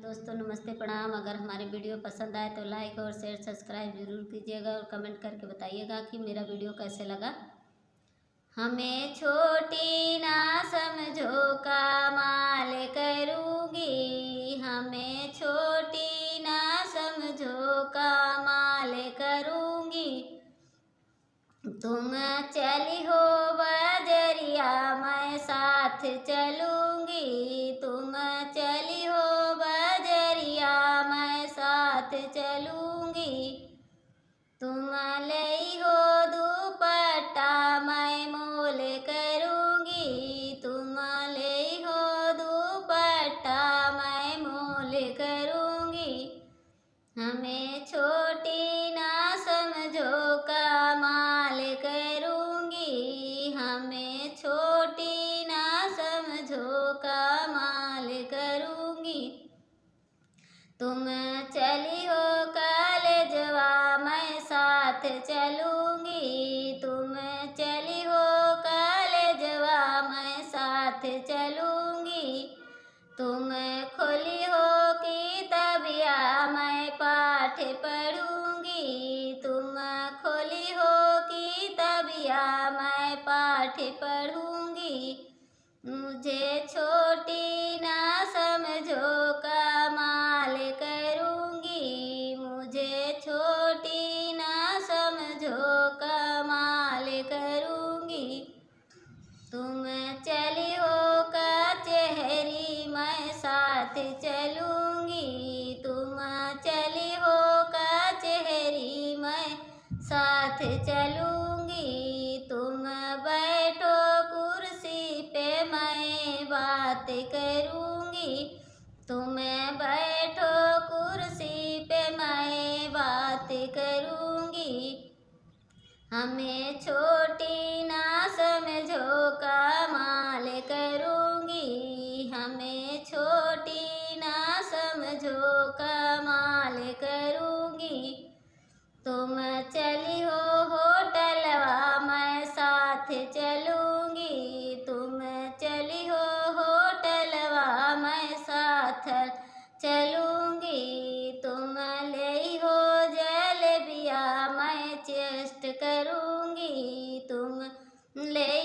दोस्तों नमस्ते प्रणाम। अगर हमारी वीडियो पसंद आए तो लाइक और शेयर सब्सक्राइब जरूर कीजिएगा और कमेंट करके बताइएगा कि मेरा वीडियो कैसे लगा। हमें छोटी ना समझो कमाल करूँगी, हमें छोटी ना समझो कमाल करूँगी। तुम चली हो बजरिया मैं साथ चलूँगी, तुम चली हो बजरिया मैं साथ चलूँगी। तुम लई हो दुपट्टा मैं मोल करूँगी, तुम लई हो दुपट्टा मैं मोल करूँगी। हमें छोटी ना समझो कमाल करूँगी, हमें छोटी ना समझो कमाल करूँगी। तुम चली हो कॉलेजवा मैं साथ चलूँगी, तुम चली हो कॉलेजवा मैं साथ चलूँगी। तुम खोली हो किताबिया मैं पाठ पढ़ूँगी, तुम खोली हो किताबिया मैं पाठ पढ़ूँगी। मुझे छोटी ना समझो कमाल करूँगी, मुझे छोटी ना समझो कमाल करूँगी। तुम चली हो कचहरी मैं साथ चलूँगी, तुम चली हो कचहरी मैं साथ चलूँगी। तुम बैठो कुर्सी पे मैं बात करूँगी, तुम बैठो कुर्सी पे मैं बात करूँगी। हमें छोटी ना समझो कमाल करूँगी, हमें छोटी ना समझो कमाल करूँगी। तुम चली हो होटलवा मैं साथ चलूँगी, तुम चली हो होटलवा मैं साथ चलूँगी। तुम ले हो जलेबिया मैं चेस्ट करूँगी, तुम ले